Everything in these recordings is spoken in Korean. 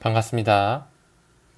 반갑습니다.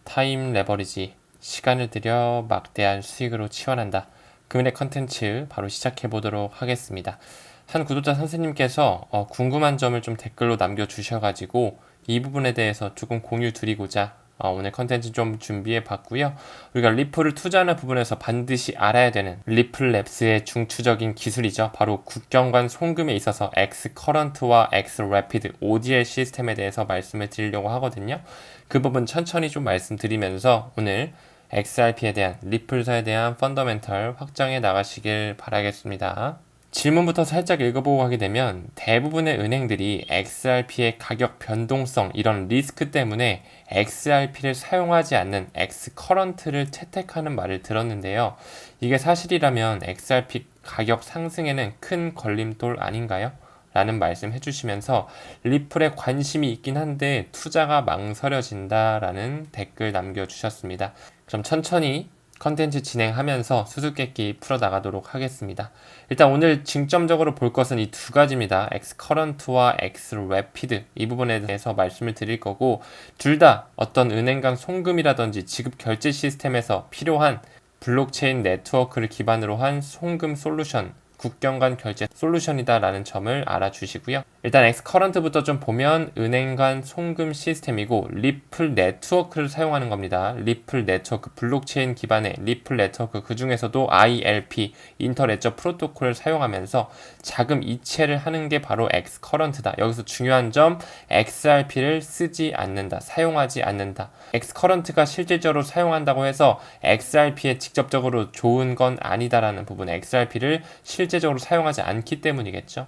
타임 레버리지, 시간을 들여 막대한 수익으로 치환한다. 금일의 컨텐츠 바로 시작해 보도록 하겠습니다. 한 구독자 선생님께서 궁금한 점을 좀 댓글로 남겨주셔가지고 이 부분에 대해서 조금 공유 드리고자 오늘 컨텐츠 좀 준비해 봤고요. 우리가 리플을 투자하는 부분에서 반드시 알아야 되는 리플랩스의 중추적인 기술이죠. 바로 국경관 송금에 있어서 X 커런트와 X 래피드 ODL 시스템에 대해서 말씀을 드리려고 하거든요. 그 부분 천천히 좀 말씀드리면서 오늘 XRP에 대한 리플사에 대한 펀더멘털 확장해 나가시길 바라겠습니다. 질문부터 살짝 읽어보고 하게 되면 대부분의 은행들이 XRP의 가격 변동성 이런 리스크 때문에 XRP를 사용하지 않는 X커런트를 채택하는 말을 들었는데요. 이게 사실이라면 XRP 가격 상승에는 큰 걸림돌 아닌가요? 라는 말씀 해주시면서 리플에 관심이 있긴 한데 투자가 망설여진다라는 댓글 남겨주셨습니다. 그럼 천천히 컨텐츠 진행하면서 수수께끼 풀어나가도록 하겠습니다. 일단 오늘 중점적으로 볼 것은 이 두 가지입니다. X커런트와 X래피드 이 부분에 대해서 말씀을 드릴 거고 둘 다 어떤 은행 간 송금이라든지 지급 결제 시스템에서 필요한 블록체인 네트워크를 기반으로 한 송금 솔루션 국경 간 결제 솔루션이다라는 점을 알아주시고요. 일단 엑스커런트부터 좀 보면 은행 간 송금 시스템이고 리플 네트워크를 사용하는 겁니다. 리플 네트워크, 블록체인 기반의 리플 네트워크 그 중에서도 ILP, 인터레저 프로토콜을 사용하면서 자금 이체를 하는 게 바로 엑스커런트다. 여기서 중요한 점 XRP를 쓰지 않는다. 사용하지 않는다. 엑스커런트가 실질적으로 사용한다고 해서 XRP에 직접적으로 좋은 건 아니다라는 부분, XRP를 실제적으로 사용하지 않기 때문이겠죠.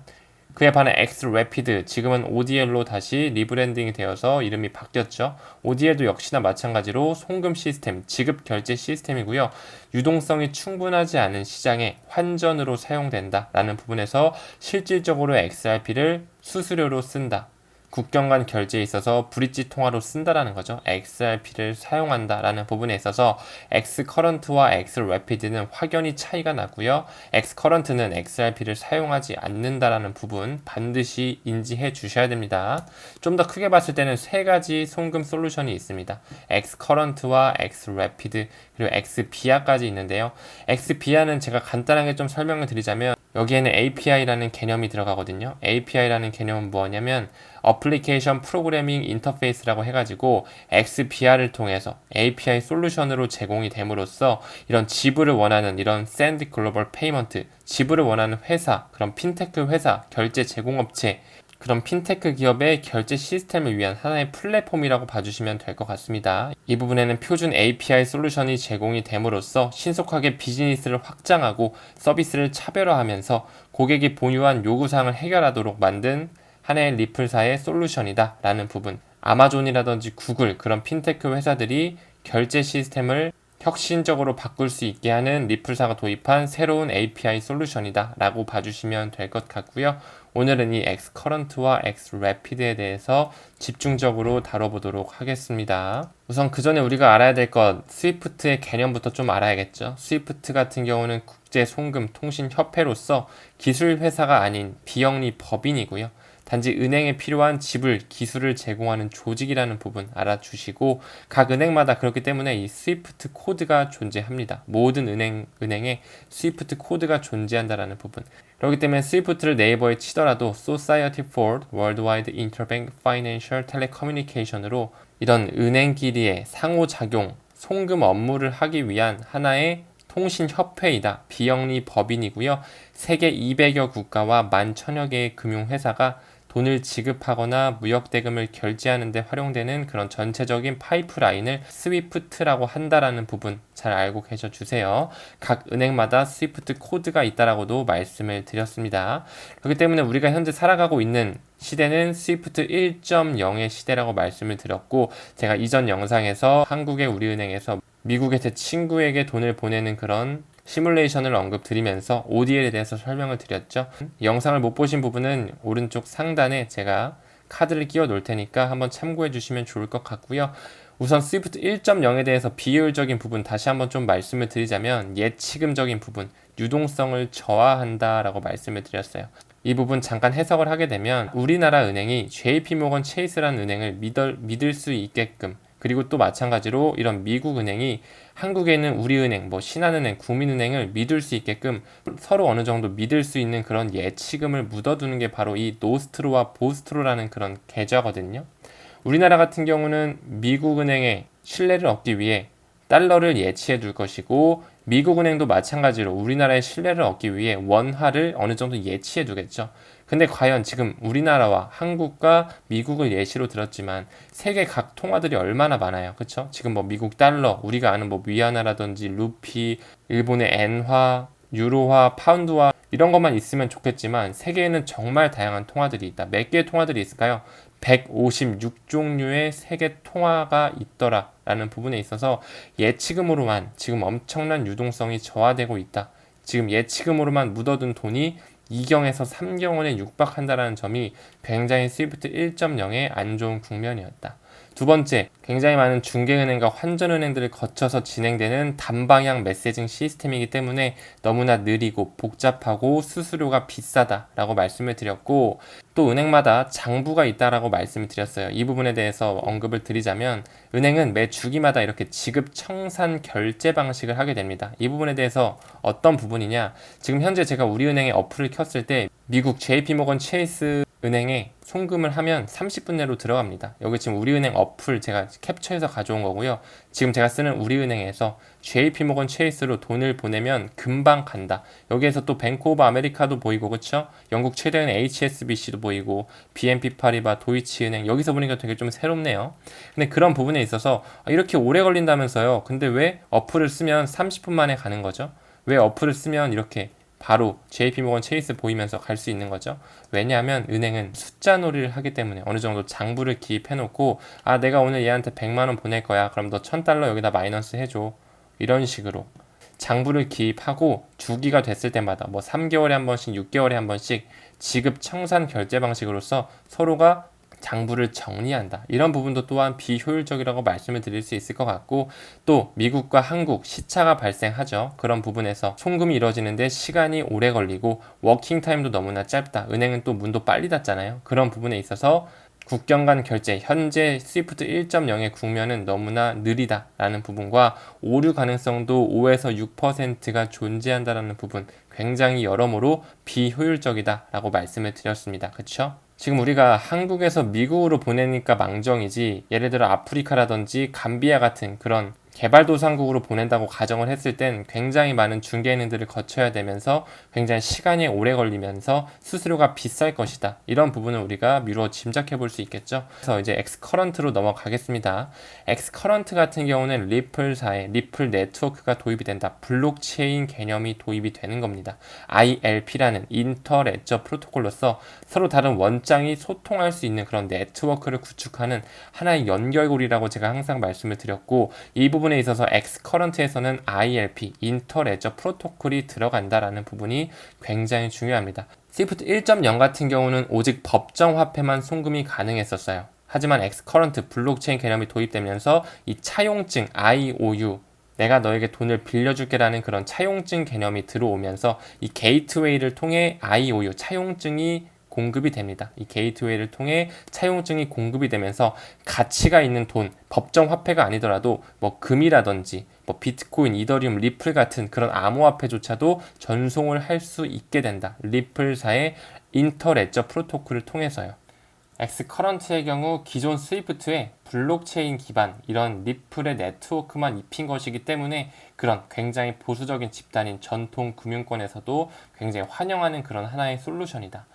그에 반해 X래피드, 지금은 ODL로 다시 리브랜딩이 되어서 이름이 바뀌었죠. ODL도 역시나 마찬가지로 송금 시스템, 지급 결제 시스템이고요. 유동성이 충분하지 않은 시장에 환전으로 사용된다라는 부분에서 실질적으로 XRP를 수수료로 쓴다. 국경 간 결제에 있어서 브릿지 통화로 쓴다라는 거죠. XRP를 사용한다라는 부분에 있어서 X커런트와 X래피드는 확연히 차이가 나고요. X커런트는 XRP를 사용하지 않는다라는 부분 반드시 인지해 주셔야 됩니다. 좀 더 크게 봤을 때는 세 가지 송금 솔루션이 있습니다. X커런트와 X래피드 그리고 X비아까지 있는데요. X비아는 제가 간단하게 좀 설명을 드리자면 여기에는 API라는 개념이 들어가거든요. API라는 개념은 뭐냐면 어플리케이션 프로그래밍 인터페이스라고 해가지고 XBR을 통해서 API 솔루션으로 제공이 됨으로써 이런 지불을 원하는 이런 샌드 글로벌 페이먼트, 지불을 원하는 회사, 그런 핀테크 회사, 결제 제공업체 그런 핀테크 기업의 결제 시스템을 위한 하나의 플랫폼이라고 봐주시면 될 것 같습니다. 이 부분에는 표준 API 솔루션이 제공이 됨으로써 신속하게 비즈니스를 확장하고 서비스를 차별화하면서 고객이 보유한 요구사항을 해결하도록 만든 하나의 리플사의 솔루션이다 라는 부분, 아마존이라든지 구글 그런 핀테크 회사들이 결제 시스템을 혁신적으로 바꿀 수 있게 하는 리플사가 도입한 새로운 API 솔루션이다 라고 봐주시면 될 것 같고요. 오늘은 이 X커런트와 X래피드에 대해서 집중적으로 다뤄보도록 하겠습니다. 우선 그 전에 우리가 알아야 될 것, 스위프트의 개념부터 좀 알아야겠죠. 스위프트 같은 경우는 국제송금 통신협회로서 기술회사가 아닌 비영리 법인이고요. 단지 은행에 필요한 지불 기술을 제공하는 조직이라는 부분 알아주시고 각 은행마다 그렇기 때문에 이 스위프트 코드가 존재합니다. 모든 은행에 스위프트 코드가 존재한다라는 부분. 그렇기 때문에 스위프트를 네이버에 치더라도 Society for Worldwide Interbank Financial Telecommunication으로 이런 은행끼리의 상호작용, 송금 업무를 하기 위한 하나의 통신협회이다. 비영리 법인이고요. 세계 200여 국가와 11,000여 개의 금융회사가 돈을 지급하거나 무역대금을 결제하는 데 활용되는 그런 전체적인 파이프라인을 스위프트라고 한다라는 부분 잘 알고 계셔 주세요. 각 은행마다 스위프트 코드가 있다라고도 말씀을 드렸습니다. 그렇기 때문에 우리가 현재 살아가고 있는 시대는 스위프트 1.0의 시대라고 말씀을 드렸고 제가 이전 영상에서 한국의 우리은행에서 미국의 제 친구에게 돈을 보내는 그런 시뮬레이션을 언급드리면서 ODL에 대해서 설명을 드렸죠. 영상을 못 보신 부분은 오른쪽 상단에 제가 카드를 끼워 놓을 테니까 한번 참고해 주시면 좋을 것 같고요. 우선 스위프트 1.0에 대해서 비효율적인 부분 다시 한번 좀 말씀을 드리자면 예치금적인 부분, 유동성을 저하한다라고 말씀을 드렸어요. 이 부분 잠깐 해석을 하게 되면 우리나라 은행이 JP모건 체이스라는 은행을 믿을 수 있게끔, 그리고 또 마찬가지로 이런 미국 은행이 한국에 있는 우리은행, 신한은행, 국민은행을 믿을 수 있게끔 서로 어느 정도 믿을 수 있는 그런 예치금을 묻어두는 게 바로 이 노스트로와 보스트로라는 그런 계좌거든요. 우리나라 같은 경우는 미국 은행의 신뢰를 얻기 위해 달러를 예치해 둘 것이고, 미국 은행도 마찬가지로 우리나라의 신뢰를 얻기 위해 원화를 어느 정도 예치해 두겠죠. 근데 과연 지금 우리나라와 한국과 미국을 예시로 들었지만 세계 각 통화들이 얼마나 많아요. 그쵸? 지금 미국 달러, 우리가 아는 위안화라든지 루피, 일본의 엔화, 유로화, 파운드화 이런 것만 있으면 좋겠지만 세계에는 정말 다양한 통화들이 있다. 몇 개의 통화들이 있을까요? 156종류의 세계 통화가 있더라 라는 부분에 있어서 예치금으로만 지금 엄청난 유동성이 저하되고 있다. 지금 예치금으로만 묻어둔 돈이 2경에서 3경원에 육박한다는 점이 굉장히 스위프트 1.0의 안 좋은 국면이었다. 두 번째, 굉장히 많은 중개은행과 환전은행들을 거쳐서 진행되는 단방향 메시징 시스템이기 때문에 너무나 느리고 복잡하고 수수료가 비싸다라고 말씀을 드렸고, 또 은행마다 장부가 있다라고 말씀을 드렸어요. 이 부분에 대해서 언급을 드리자면 은행은 매 주기마다 이렇게 지급 청산 결제 방식을 하게 됩니다. 이 부분에 대해서 어떤 부분이냐, 지금 현재 제가 우리은행에 어플을 켰을 때 미국 JP모건 체이스 은행에 송금을 하면 30분 내로 들어갑니다. 여기 지금 우리은행 어플 제가 캡처해서 가져온 거고요. 지금 제가 쓰는 우리은행에서 JP모건 체이스로 돈을 보내면 금방 간다. 여기에서 또 뱅크 오브 아메리카도 보이고, 그쵸? 영국 최대은행 HSBC도 보이고, BNP 파리바, 도이치은행, 여기서 보니까 되게 좀 새롭네요. 근데 그런 부분에 있어서 이렇게 오래 걸린다면서요. 근데 왜 어플을 쓰면 30분 만에 가는 거죠? 왜 어플을 쓰면 이렇게 바로 JP모건 체이스 보이면서 갈 수 있는 거죠. 왜냐하면 은행은 숫자 놀이를 하기 때문에 어느 정도 장부를 기입해 놓고, 내가 오늘 얘한테 100만원 보낼 거야. 그럼 너 1000달러 여기다 마이너스 해줘. 이런 식으로 장부를 기입하고 주기가 됐을 때마다 3개월에 한 번씩, 6개월에 한 번씩 지급 청산 결제 방식으로서 서로가 장부를 정리한다. 이런 부분도 또한 비효율적이라고 말씀을 드릴 수 있을 것 같고, 또 미국과 한국 시차가 발생하죠. 그런 부분에서 송금이 이루어지는데 시간이 오래 걸리고 워킹타임도 너무나 짧다. 은행은 또 문도 빨리 닫잖아요. 그런 부분에 있어서 국경 간 결제, 현재 스위프트 1.0의 국면은 너무나 느리다라는 부분과 오류 가능성도 5에서 6%가 존재한다라는 부분, 굉장히 여러모로 비효율적이다라고 말씀을 드렸습니다. 그렇죠? 지금 우리가 한국에서 미국으로 보내니까 망정이지, 예를 들어 아프리카라든지 감비아 같은 그런 개발도상국으로 보낸다고 가정을 했을 땐 굉장히 많은 중개인들을 거쳐야 되면서 굉장히 시간이 오래 걸리면서 수수료가 비쌀 것이다. 이런 부분을 우리가 미루어 짐작해 볼 수 있겠죠. 그래서 이제 엑스커런트로 넘어가겠습니다. 엑스커런트 같은 경우는 리플사의 리플 네트워크가 도입이 된다. 블록체인 개념이 도입이 되는 겁니다. ILP라는 인터레저 프로토콜로서 서로 다른 원장이 소통할 수 있는 그런 네트워크를 구축하는 하나의 연결고리라고 제가 항상 말씀을 드렸고, 이 부분에 있어서 엑스커런트에서는 ILP, 인터레저 프로토콜이 들어간다라는 부분이 굉장히 중요합니다. 스위프트 1.0 같은 경우는 오직 법정 화폐만 송금이 가능했었어요. 하지만 엑스커런트 블록체인 개념이 도입되면서 이 차용증 IOU, 내가 너에게 돈을 빌려줄게 라는 그런 차용증 개념이 들어오면서 이 게이트웨이를 통해 IOU, 차용증이 공급이 됩니다. 이 게이트웨이를 통해 차용증이 공급이 되면서 가치가 있는 돈, 법정 화폐가 아니더라도 금이라든지 비트코인, 이더리움, 리플 같은 그런 암호화폐조차도 전송을 할 수 있게 된다. 리플사의 인터레저 프로토콜을 통해서요. 엑스커런트의 경우 기존 스위프트에 블록체인 기반 이런 리플의 네트워크만 입힌 것이기 때문에 그런 굉장히 보수적인 집단인 전통 금융권에서도 굉장히 환영하는 그런 하나의 솔루션이다.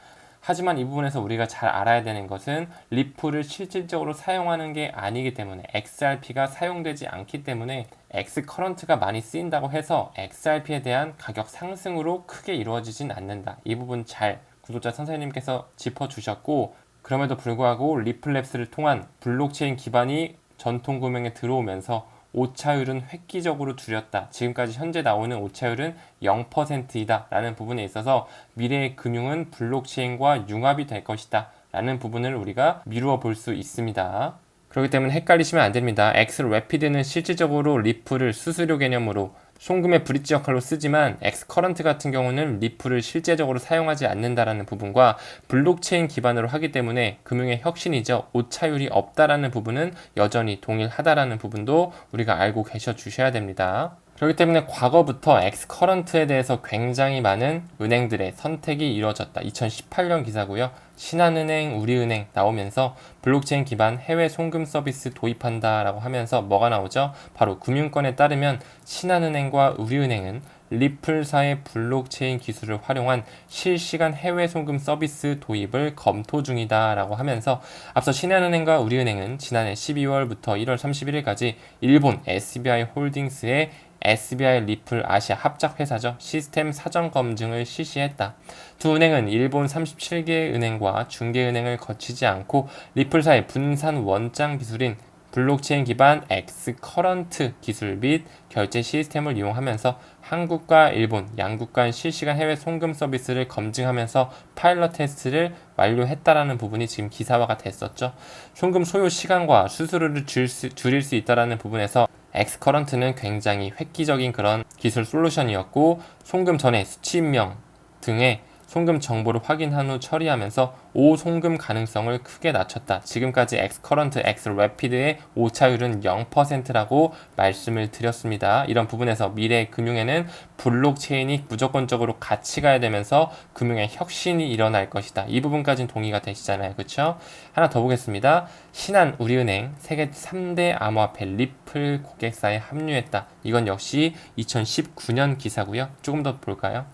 하지만 이 부분에서 우리가 잘 알아야 되는 것은 리플을 실질적으로 사용하는 게 아니기 때문에, XRP가 사용되지 않기 때문에 엑스커런트가 많이 쓰인다고 해서 XRP에 대한 가격 상승으로 크게 이루어지진 않는다. 이 부분 잘 구독자 선생님께서 짚어주셨고, 그럼에도 불구하고 리플랩스를 통한 블록체인 기반이 전통금융에 들어오면서 오차율은 획기적으로 줄였다. 지금까지 현재 나오는 오차율은 0%이다 라는 부분에 있어서 미래의 금융은 블록체인과 융합이 될 것이다 라는 부분을 우리가 미루어 볼 수 있습니다. 그렇기 때문에 헷갈리시면 안 됩니다. 엑스래피드는 실질적으로 리플을 수수료 개념으로 송금의 브릿지 역할로 쓰지만 엑스커런트 같은 경우는 리플을 실제적으로 사용하지 않는다라는 부분과 블록체인 기반으로 하기 때문에 금융의 혁신이죠. 오차율이 없다라는 부분은 여전히 동일하다라는 부분도 우리가 알고 계셔 주셔야 됩니다. 그렇기 때문에 과거부터 엑스커런트에 대해서 굉장히 많은 은행들의 선택이 이루어졌다. 2018년 기사고요. 신한은행, 우리은행 나오면서 블록체인 기반 해외 송금 서비스 도입한다라고 하면서 뭐가 나오죠? 바로 금융권에 따르면 신한은행과 우리은행은 리플사의 블록체인 기술을 활용한 실시간 해외 송금 서비스 도입을 검토 중이다라고 하면서 앞서 신한은행과 우리은행은 지난해 12월부터 1월 31일까지 일본 SBI 홀딩스의 SBI 리플 아시아 합작 회사죠. 시스템 사전 검증을 실시했다. 두 은행은 일본 37개 은행과 중개은행을 거치지 않고 리플사의 분산 원장 기술인 블록체인 기반 엑스커런트 기술 및 결제 시스템을 이용하면서 한국과 일본 양국 간 실시간 해외 송금 서비스를 검증하면서 파일럿 테스트를 완료했다라는 부분이 지금 기사화가 됐었죠. 송금 소요 시간과 수수료를 줄일 수 있다라는 부분에서 엑스커런트는 굉장히 획기적인 그런 기술 솔루션이었고 송금 전에 수치 입력 등의 송금 정보를 확인한 후 처리하면서 오송금 가능성을 크게 낮췄다. 지금까지 엑스커런트, 엑스래피드의 오차율은 0%라고 말씀을 드렸습니다. 이런 부분에서 미래 금융에는 블록체인이 무조건적으로 같이 가야 되면서 금융의 혁신이 일어날 것이다. 이 부분까지는 동의가 되시잖아요. 그렇죠? 하나 더 보겠습니다. 신한 우리은행 세계 3대 암호화폐 리플 고객사에 합류했다. 이건 역시 2019년 기사고요. 조금 더 볼까요?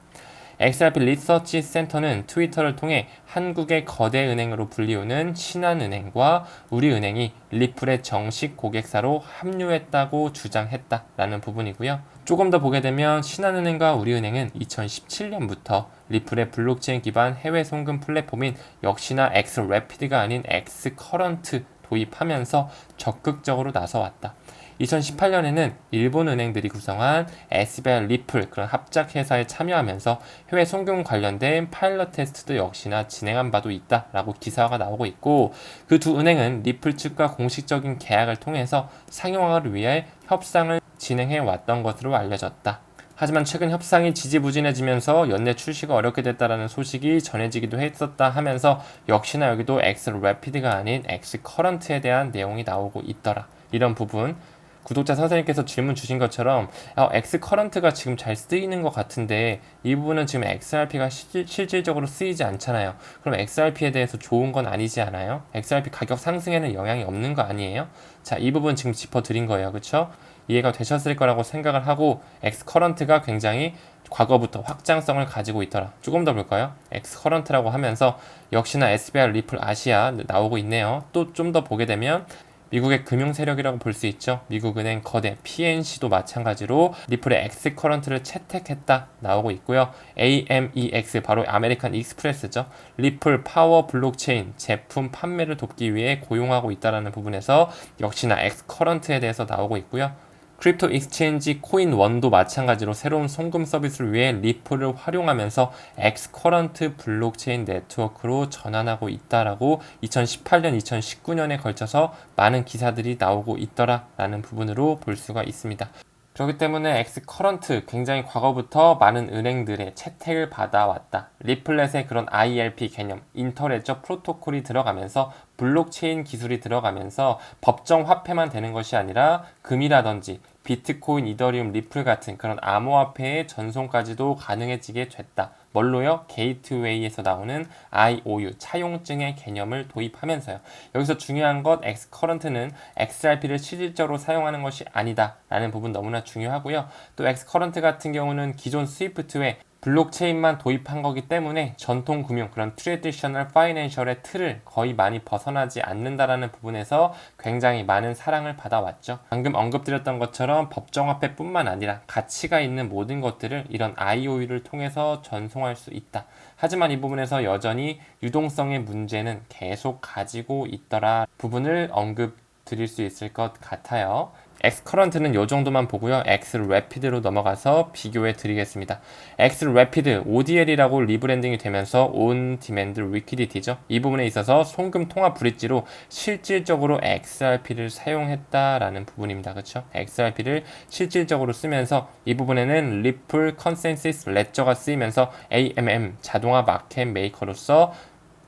XRP 리서치 센터는 트위터를 통해 한국의 거대 은행으로 불리우는 신한은행과 우리은행이 리플의 정식 고객사로 합류했다고 주장했다라는 부분이고요. 조금 더 보게 되면 신한은행과 우리은행은 2017년부터 리플의 블록체인 기반 해외 송금 플랫폼인 역시나 엑스래피드가 아닌 엑스커런트 도입하면서 적극적으로 나서왔다. 2018년에는 일본 은행들이 구성한 SBI 리플 그런 합작 회사에 참여하면서 해외 송금 관련된 파일럿 테스트도 역시나 진행한 바도 있다라고 기사가 나오고 있고 그 두 은행은 리플 측과 공식적인 계약을 통해서 상용화를 위해 협상을 진행해 왔던 것으로 알려졌다. 하지만 최근 협상이 지지부진해지면서 연내 출시가 어렵게 됐다라는 소식이 전해지기도 했었다 하면서 역시나 여기도 엑스래피드가 아닌 엑스커런트에 대한 내용이 나오고 있더라. 이런 부분 구독자 선생님께서 질문 주신 것처럼 엑스커런트가 지금 잘 쓰이는 것 같은데 이 부분은 지금 XRP가 실질적으로 쓰이지 않잖아요. 그럼 XRP에 대해서 좋은 건 아니지 않아요? XRP 가격 상승에는 영향이 없는 거 아니에요? 자, 이 부분 지금 짚어드린 거예요. 그쵸? 이해가 되셨을 거라고 생각을 하고 엑스커런트가 굉장히 과거부터 확장성을 가지고 있더라. 조금 더 볼까요? 엑스커런트라고 하면서 역시나 SBI 리플 아시아 나오고 있네요. 또 좀 더 보게 되면 미국의 금융 세력이라고 볼 수 있죠. 미국은행 거대 PNC도 마찬가지로 리플의 엑스커런트를 채택했다 나오고 있고요. AMEX 바로 아메리칸 익스프레스죠. 리플 파워 블록체인 제품 판매를 돕기 위해 고용하고 있다는 부분에서 역시나 엑스커런트에 대해서 나오고 있고요. 크립토 익스체인지 코인원도 마찬가지로 새로운 송금 서비스를 위해 리플을 활용하면서 엑스커런트 블록체인 네트워크로 전환하고 있다라고 2018년, 2019년에 걸쳐서 많은 기사들이 나오고 있더라라는 부분으로 볼 수가 있습니다. 그렇기 때문에 엑스커런트 굉장히 과거부터 많은 은행들의 채택을 받아왔다. 리플렛의 그런 IRP 개념, 인터레저 프로토콜이 들어가면서 블록체인 기술이 들어가면서 법정 화폐만 되는 것이 아니라 금이라든지 비트코인, 이더리움, 리플 같은 그런 암호화폐의 전송까지도 가능해지게 됐다. 뭘로요? 게이트웨이에서 나오는 IOU, 차용증의 개념을 도입하면서요. 여기서 중요한 것 엑스커런트는 XRP를 실질적으로 사용하는 것이 아니다 라는 부분 너무나 중요하고요. 또 엑스커런트 같은 경우는 기존 스위프트에 블록체인만 도입한 거기 때문에 전통 금융 그런 트레디셔널 파이낸셜의 틀을 거의 많이 벗어나지 않는다라는 부분에서 굉장히 많은 사랑을 받아왔죠. 방금 언급드렸던 것처럼 법정화폐뿐만 아니라 가치가 있는 모든 것들을 이런 IOU를 통해서 전송할 수 있다. 하지만 이 부분에서 여전히 유동성의 문제는 계속 가지고 있더라 부분을 언급 드릴 수 있을 것 같아요. 엑스커런트는 이 정도만 보고요. 엑스래피드로 넘어가서 비교해 드리겠습니다. 엑스래피드 ODL이라고 리브랜딩이 되면서 온 디맨드 리퀴디티죠. 이 부분에 있어서 송금 통합 브릿지로 실질적으로 XRP를 사용했다라는 부분입니다. 그렇죠? XRP를 실질적으로 쓰면서 이 부분에는 리플 컨센서스 레저가 쓰이면서 AMM 자동화 마켓 메이커로서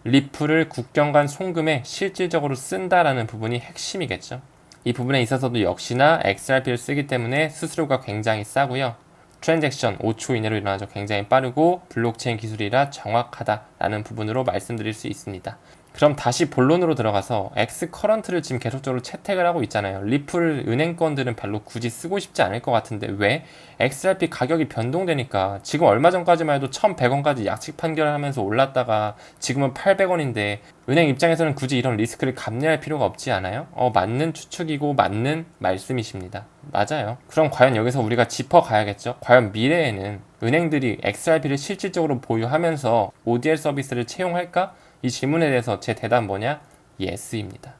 리플을 국경 간 송금에 실질적으로 쓴다라는 부분이 핵심이겠죠. 이 부분에 있어서도 역시나 XRP를 쓰기 때문에 수수료가 굉장히 싸고요. 트랜잭션 5초 이내로 일어나죠. 굉장히 빠르고 블록체인 기술이라 정확하다라는 부분으로 말씀드릴 수 있습니다. 그럼 다시 본론으로 들어가서 엑스커런트를 지금 계속적으로 채택을 하고 있잖아요. 리플 은행권들은 별로 굳이 쓰고 싶지 않을 것 같은데 왜? XRP 가격이 변동되니까 지금 얼마 전까지만 해도 1,100원까지 약식 판결을 하면서 올랐다가 지금은 800원인데 은행 입장에서는 굳이 이런 리스크를 감내할 필요가 없지 않아요? 맞는 추측이고 맞는 말씀이십니다. 맞아요. 그럼 과연 여기서 우리가 짚어가야겠죠? 과연 미래에는 은행들이 XRP를 실질적으로 보유하면서 ODL 서비스를 채용할까? 이 질문에 대해서 제 대답은 뭐냐? Yes입니다.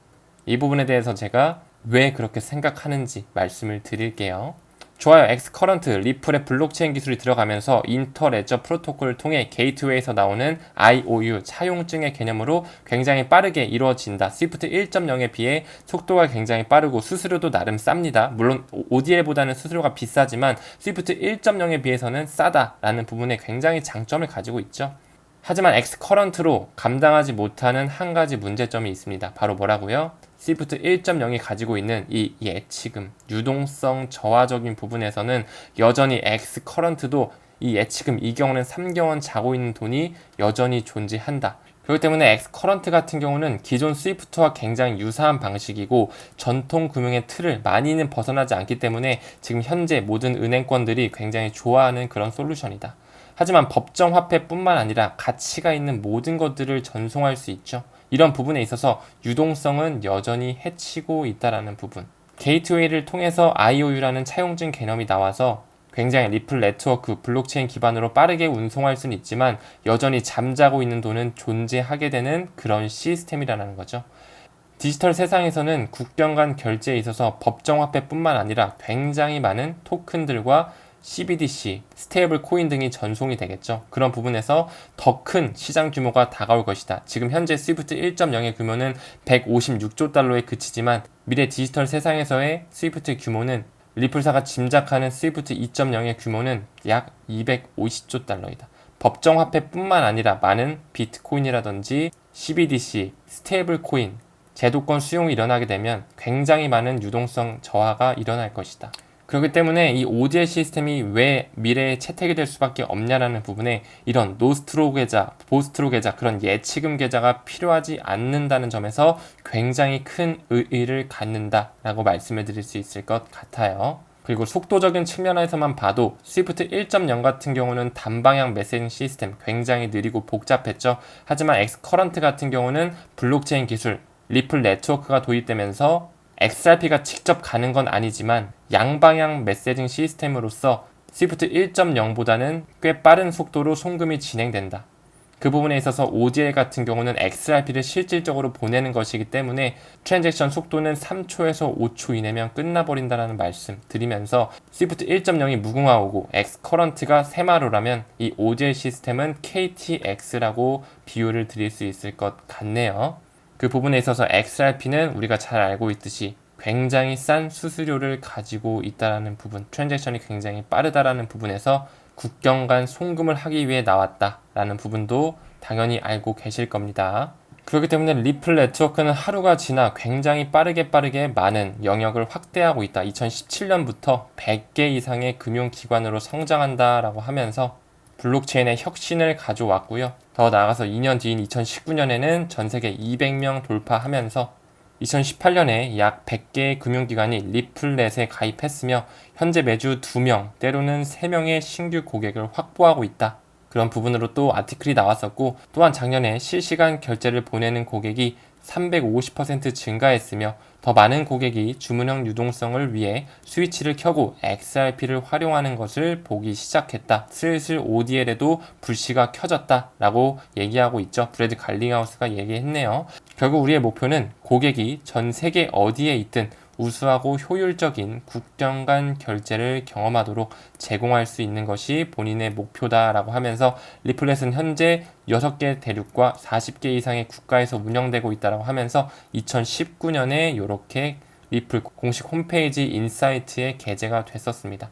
이 부분에 대해서 제가 왜 그렇게 생각하는지 말씀을 드릴게요. 좋아요. 엑스커런트, 리플의 블록체인 기술이 들어가면서 인터레저 프로토콜을 통해 게이트웨이에서 나오는 IOU, 차용증의 개념으로 굉장히 빠르게 이루어진다. 스위프트 1.0에 비해 속도가 굉장히 빠르고 수수료도 나름 쌉니다. 물론 ODL보다는 수수료가 비싸지만 스위프트 1.0에 비해서는 싸다라는 부분에 굉장히 장점을 가지고 있죠. 하지만 엑스커런트로 감당하지 못하는 한 가지 문제점이 있습니다. 바로 뭐라고요? 스위프트 1.0이 가지고 있는 이 예치금, 유동성 저하적인 부분에서는 여전히 엑스커런트도 이 예치금 2경원, 3경원 자고 있는 돈이 여전히 존재한다. 그렇기 때문에 엑스커런트 같은 경우는 기존 스위프트와 굉장히 유사한 방식이고 전통 금융의 틀을 많이는 벗어나지 않기 때문에 지금 현재 모든 은행권들이 굉장히 좋아하는 그런 솔루션이다. 하지만 법정 화폐뿐만 아니라 가치가 있는 모든 것들을 전송할 수 있죠. 이런 부분에 있어서 유동성은 여전히 해치고 있다는 부분. 게이트웨이를 통해서 IOU라는 차용증 개념이 나와서 굉장히 리플 네트워크, 블록체인 기반으로 빠르게 운송할 수는 있지만 여전히 잠자고 있는 돈은 존재하게 되는 그런 시스템이라는 거죠. 디지털 세상에서는 국경 간 결제에 있어서 법정 화폐뿐만 아니라 굉장히 많은 토큰들과 CBDC, 스테이블 코인 등이 전송이 되겠죠. 그런 부분에서 더 큰 시장 규모가 다가올 것이다. 지금 현재 스위프트 1.0의 규모는 156조 달러에 그치지만 미래 디지털 세상에서의 스위프트 규모는 리플사가 짐작하는 스위프트 2.0의 규모는 약 250조 달러이다. 법정 화폐뿐만 아니라 많은 비트코인이라든지 CBDC, 스테이블 코인, 제도권 수용이 일어나게 되면 굉장히 많은 유동성 저하가 일어날 것이다. 그렇기 때문에 이 ODL 시스템이 왜 미래에 채택이 될 수밖에 없냐라는 부분에 이런 노스트로 계좌, 보스트로 계좌, 그런 예치금 계좌가 필요하지 않는다는 점에서 굉장히 큰 의의를 갖는다라고 말씀을 드릴 수 있을 것 같아요. 그리고 속도적인 측면에서만 봐도 스위프트 1.0 같은 경우는 단방향 메시징 시스템 굉장히 느리고 복잡했죠. 하지만 엑스커런트 같은 경우는 블록체인 기술, 리플 네트워크가 도입되면서 XRP가 직접 가는 건 아니지만 양방향 메시징 시스템으로서 스위프트 1.0보다는 꽤 빠른 속도로 송금이 진행된다. 그 부분에 있어서 ODL 같은 경우는 XRP를 실질적으로 보내는 것이기 때문에 트랜잭션 속도는 3초에서 5초 이내면 끝나버린다는 말씀 드리면서 스위프트 1.0이 무궁화호고 엑스커런트가 세마루라면 이 ODL 시스템은 KTX라고 비유를 드릴 수 있을 것 같네요. 그 부분에 있어서 XRP는 우리가 잘 알고 있듯이 굉장히 싼 수수료를 가지고 있다는 부분, 트랜잭션이 굉장히 빠르다라는 부분에서 국경 간 송금을 하기 위해 나왔다라는 부분도 당연히 알고 계실 겁니다. 그렇기 때문에 리플 네트워크는 하루가 지나 굉장히 빠르게 많은 영역을 확대하고 있다. 2017년부터 100개 이상의 금융기관으로 성장한다라고 하면서 블록체인의 혁신을 가져왔고요. 더 나아가서 2년 뒤인 2019년에는 전 세계 200명 돌파하면서 2018년에 약 100개의 금융기관이 리플넷에 가입했으며 현재 매주 2명, 때로는 3명의 신규 고객을 확보하고 있다. 그런 부분으로 또 아티클이 나왔었고 또한 작년에 실시간 결제를 보내는 고객이 350% 증가했으며 더 많은 고객이 주문형 유동성을 위해 스위치를 켜고 XRP를 활용하는 것을 보기 시작했다. 슬슬 ODL에도 불씨가 켜졌다 라고 얘기하고 있죠. 브래드 갈링하우스가 얘기했네요. 결국 우리의 목표는 고객이 전 세계 어디에 있든 우수하고 효율적인 국경 간 결제를 경험하도록 제공할 수 있는 것이 본인의 목표다라고 하면서 리플렛은 현재 6개 대륙과 40개 이상의 국가에서 운영되고 있다고 하면서 2019년에 이렇게 리플 공식 홈페이지 인사이트에 게재가 됐었습니다.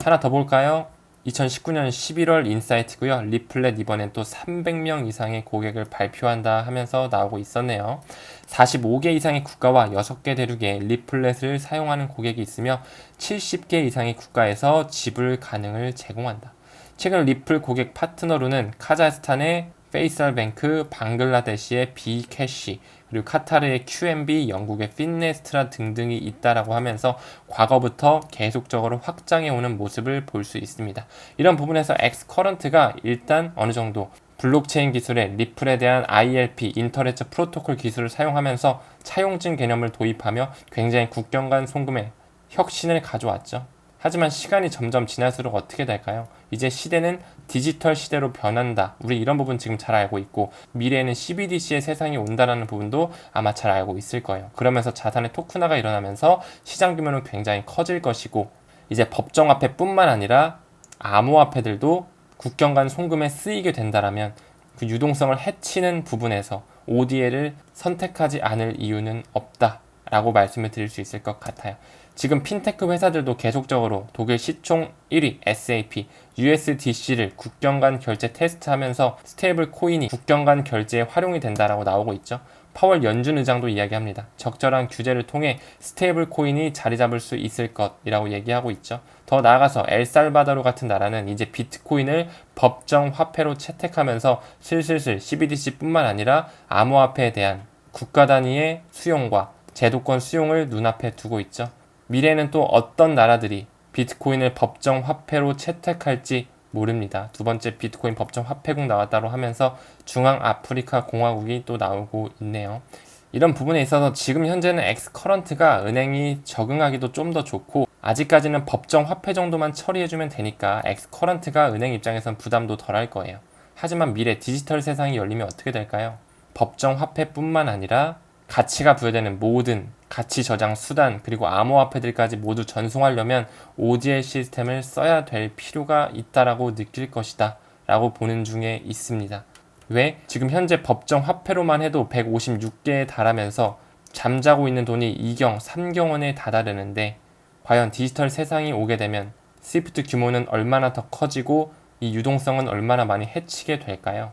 하나 더 볼까요? 2019년 11월 인사이트고요. 리플렛 이번엔 또 300명 이상의 고객을 발표한다 하면서 나오고 있었네요. 45개 이상의 국가와 6개 대륙에 리플렛을 사용하는 고객이 있으며 70개 이상의 국가에서 지불 가능을 제공한다. 최근 리플 고객 파트너로는 카자흐스탄의 페이살뱅크, 방글라데시의 비캐시, 그리고 카타르의 QNB, 영국의 핀네스트라 등등이 있다라고 하면서 과거부터 계속적으로 확장해오는 모습을 볼 수 있습니다. 이런 부분에서 엑스커런트가 일단 어느 정도 블록체인 기술의 리플에 대한 ILP, 인터레처 프로토콜 기술을 사용하면서 차용증 개념을 도입하며 굉장히 국경 간 송금에 혁신을 가져왔죠. 하지만 시간이 점점 지날수록 어떻게 될까요? 이제 시대는 디지털 시대로 변한다. 우리 이런 부분 지금 잘 알고 있고 미래에는 CBDC의 세상이 온다라는 부분도 아마 잘 알고 있을 거예요. 그러면서 자산의 토큰화가 일어나면서 시장 규모는 굉장히 커질 것이고 이제 법정화폐뿐만 아니라 암호화폐들도 국경 간 송금에 쓰이게 된다라면 그 유동성을 해치는 부분에서 ODL을 선택하지 않을 이유는 없다라고 말씀을 드릴 수 있을 것 같아요. 지금 핀테크 회사들도 계속적으로 독일 시총 1위 SAP, USDC를 국경 간 결제 테스트하면서 스테이블 코인이 국경 간 결제에 활용이 된다라고 나오고 있죠. 파월 연준 의장도 이야기합니다. 적절한 규제를 통해 스테이블 코인이 자리 잡을 수 있을 것이라고 얘기하고 있죠. 더 나아가서 엘살바도르 같은 나라는 이제 비트코인을 법정 화폐로 채택하면서 슬슬 CBDC뿐만 아니라 암호화폐에 대한 국가 단위의 수용과 제도권 수용을 눈앞에 두고 있죠. 미래에는 또 어떤 나라들이 비트코인을 법정 화폐로 채택할지 모릅니다. 두 번째 비트코인 법정 화폐국 나왔다고 하면서 중앙아프리카 공화국이 또 나오고 있네요. 이런 부분에 있어서 지금 현재는 엑스커런트가 은행이 적응하기도 좀 더 좋고 아직까지는 법정 화폐 정도만 처리해주면 되니까 엑스커런트가 은행 입장에선 부담도 덜 할 거예요. 하지만 미래 디지털 세상이 열리면 어떻게 될까요? 법정 화폐뿐만 아니라 가치가 부여되는 모든 가치 저장 수단 그리고 암호화폐들까지 모두 전송하려면 ODL 시스템을 써야 될 필요가 있다라고 느낄 것이다 라고 보는 중에 있습니다. 왜? 지금 현재 법정 화폐로만 해도 156개에 달하면서 잠자고 있는 돈이 2경, 3경 원에 다다르는데 과연 디지털 세상이 오게 되면 스위프트 규모는 얼마나 더 커지고 이 유동성은 얼마나 많이 해치게 될까요?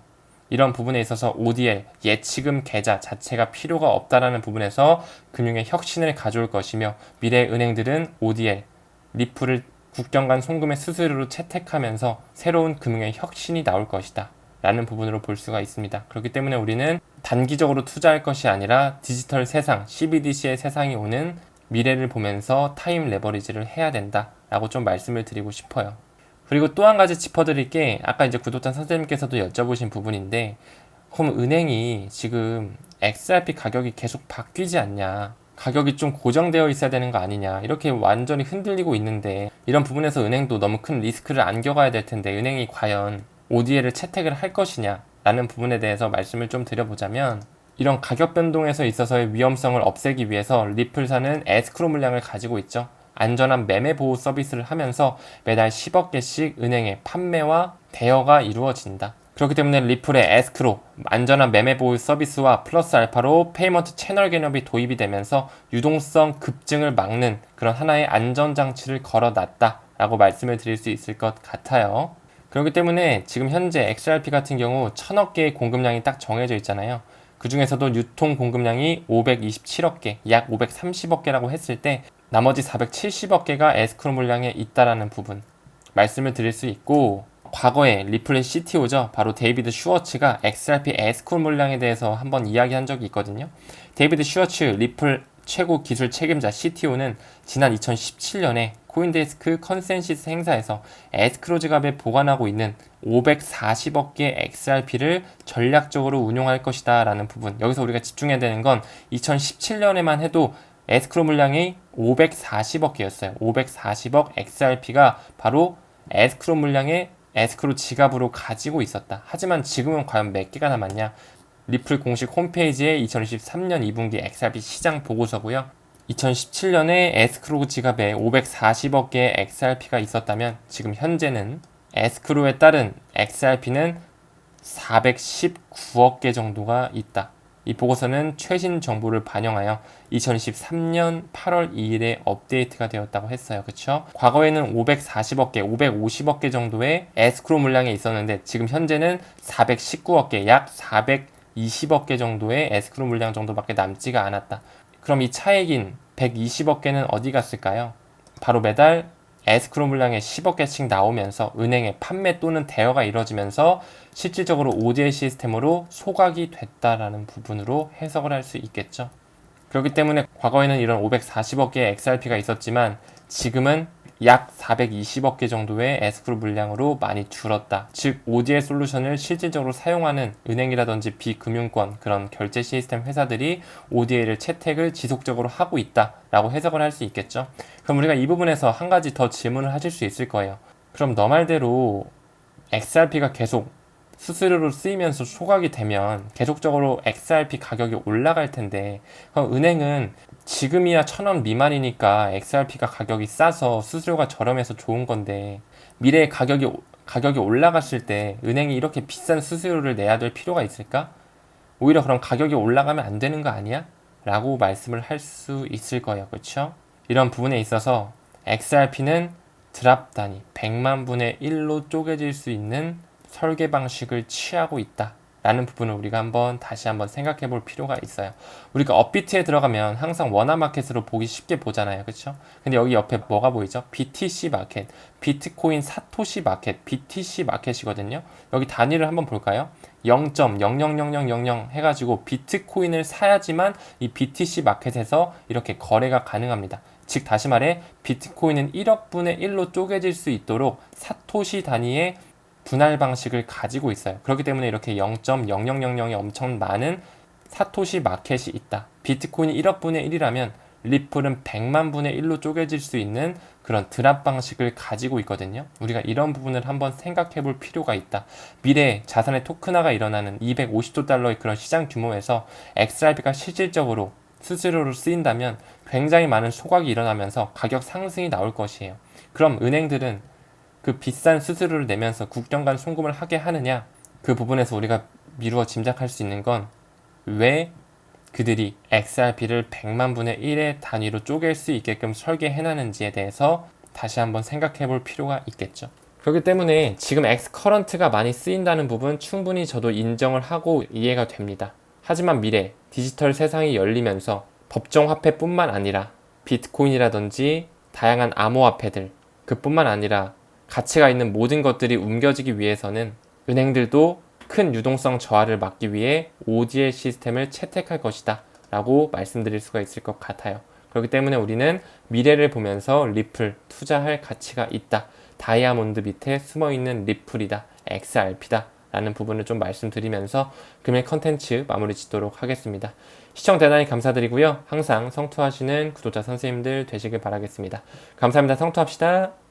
이런 부분에 있어서 ODL, 예치금 계좌 자체가 필요가 없다라는 부분에서 금융의 혁신을 가져올 것이며 미래의 은행들은 ODL, 리플을 국경 간 송금의 수수료로 채택하면서 새로운 금융의 혁신이 나올 것이다 라는 부분으로 볼 수가 있습니다. 그렇기 때문에 우리는 단기적으로 투자할 것이 아니라 디지털 세상, CBDC의 세상이 오는 미래를 보면서 타임 레버리지를 해야 된다 라고 좀 말씀을 드리고 싶어요. 그리고 또 한 가지 짚어드릴 게 아까 이제 구독자 선생님께서도 여쭤보신 부분인데 그럼 은행이 지금 XRP 가격이 계속 바뀌지 않냐, 가격이 좀 고정되어 있어야 되는 거 아니냐 이렇게 완전히 흔들리고 있는데 이런 부분에서 은행도 너무 큰 리스크를 안겨가야 될 텐데 은행이 과연 ODL을 채택을 할 것이냐 라는 부분에 대해서 말씀을 좀 드려보자면 이런 가격 변동에서 있어서의 위험성을 없애기 위해서 리플사는 에스크로 물량을 가지고 있죠. 안전한 매매 보호 서비스를 하면서 매달 10억 개씩 은행에 판매와 대여가 이루어진다. 그렇기 때문에 리플의 에스크로 안전한 매매 보호 서비스와 플러스 알파로 페이먼트 채널 개념이 도입이 되면서 유동성 급증을 막는 그런 하나의 안전장치를 걸어놨다 라고 말씀을 드릴 수 있을 것 같아요. 그렇기 때문에 지금 현재 XRP 같은 경우 1000억 개의 공급량이 딱 정해져 있잖아요. 그 중에서도 유통 공급량이 527억 개, 약 530억 개라고 했을 때 나머지 470억 개가 에스크로 물량에 있다라는 부분 말씀을 드릴 수 있고 과거에 리플의 CTO죠. 바로 데이비드 슈워츠가 XRP 에스크로 물량에 대해서 한번 이야기한 적이 있거든요. 데이비드 슈워츠 리플 최고 기술 책임자 CTO는 지난 2017년에 코인데스크 컨센시스 행사에서 에스크로 지갑에 보관하고 있는 540억 개 XRP를 전략적으로 운용할 것이다 라는 부분. 여기서 우리가 집중해야 되는 건 2017년에만 해도 에스크로 물량이 540억 개였어요. 540억 XRP가 바로 에스크로 물량의 에스크로 지갑으로 가지고 있었다. 하지만 지금은 과연 몇 개가 남았냐? 리플 공식 홈페이지의 2023년 2분기 XRP 시장 보고서고요. 2017년에 에스크로 지갑에 540억 개의 XRP가 있었다면 지금 현재는 에스크로에 따른 XRP는 419억 개 정도가 있다. 이 보고서는 최신 정보를 반영하여 2023년 8월 2일에 업데이트가 되었다고 했어요. 그쵸? 과거에는 540억 개, 550억 개 정도의 에스크로 물량이 있었는데 지금 현재는 419억 개, 약 420억 개 정도의 에스크로 물량 정도밖에 남지가 않았다. 그럼 이 차액인 120억 개는 어디 갔을까요? 바로 매달 에스크로 물량에 10억 개씩 나오면서 은행에 판매 또는 대여가 이루어지면서 실질적으로 ODA 시스템으로 소각이 됐다라는 부분으로 해석을 할 수 있겠죠. 그렇기 때문에 과거에는 이런 540억 개의 XRP가 있었지만 지금은 약 420억 개 정도의 에스크로 물량으로 많이 줄었다. 즉 ODA 솔루션을 실질적으로 사용하는 은행이라든지 비금융권 그런 결제 시스템 회사들이 ODA를 채택을 지속적으로 하고 있다라고 해석을 할 수 있겠죠. 그럼 우리가 이 부분에서 한 가지 더 질문을 하실 수 있을 거예요. 그럼 너 말대로 XRP가 계속 수수료로 쓰이면서 소각이 되면 계속적으로 XRP 가격이 올라갈 텐데 그럼 은행은 지금이야 1,000원 미만이니까 XRP가 가격이 싸서 수수료가 저렴해서 좋은 건데 미래에 가격이 올라갔을 때 은행이 이렇게 비싼 수수료를 내야 될 필요가 있을까? 오히려 그럼 가격이 올라가면 안 되는 거 아니야? 라고 말씀을 할 수 있을 거예요. 그렇죠? 이런 부분에 있어서 XRP는 드랍 단위 100만 분의 1로 쪼개질 수 있는 설계 방식을 취하고 있다 라는 부분을 우리가 다시 한번 생각해 볼 필요가 있어요. 우리가 업비트에 들어가면 항상 원화마켓으로 보기 쉽게 보잖아요. 그렇죠? 근데 여기 옆에 뭐가 보이죠? BTC 마켓, 비트코인 사토시 마켓, BTC 마켓이거든요. 여기 단위를 한번 볼까요? 0.000000 해가지고 비트코인을 사야지만 이 BTC 마켓에서 이렇게 거래가 가능합니다. 즉 다시 말해 비트코인은 1억 분의 1로 쪼개질 수 있도록 사토시 단위의 분할 방식을 가지고 있어요. 그렇기 때문에 이렇게 0.0000이 엄청 많은 사토시 마켓이 있다. 비트코인이 1억 분의 1이라면 리플은 100만 분의 1로 쪼개질 수 있는 그런 드랍 방식을 가지고 있거든요. 우리가 이런 부분을 한번 생각해 볼 필요가 있다. 미래에 자산의 토큰화가 일어나는 250조 달러의 그런 시장 규모에서 XRP가 실질적으로 수수료로 쓰인다면 굉장히 많은 소각이 일어나면서 가격 상승이 나올 것이에요. 그럼 은행들은 그 비싼 수수료를 내면서 국정 간 송금을 하게 하느냐? 그 부분에서 우리가 미루어 짐작할 수 있는 건 왜 그들이 XRP를 100만 분의 1의 단위로 쪼갤 수 있게끔 설계해놨는지에 대해서 다시 한번 생각해 볼 필요가 있겠죠. 그렇기 때문에 지금 엑스커런트가 많이 쓰인다는 부분 충분히 저도 인정을 하고 이해가 됩니다. 하지만 미래 디지털 세상이 열리면서 법정 화폐뿐만 아니라 비트코인이라든지 다양한 암호화폐들 그뿐만 아니라 가치가 있는 모든 것들이 옮겨지기 위해서는 은행들도 큰 유동성 저하를 막기 위해 ODA 시스템을 채택할 것이다 라고 말씀드릴 수가 있을 것 같아요. 그렇기 때문에 우리는 미래를 보면서 리플 투자할 가치가 있다. 다이아몬드 밑에 숨어있는 리플이다. XRP다. 라는 부분을 좀 말씀드리면서 금일 컨텐츠 마무리 짓도록 하겠습니다. 시청 대단히 감사드리고요. 항상 성투하시는 구독자 선생님들 되시길 바라겠습니다. 감사합니다. 성투합시다.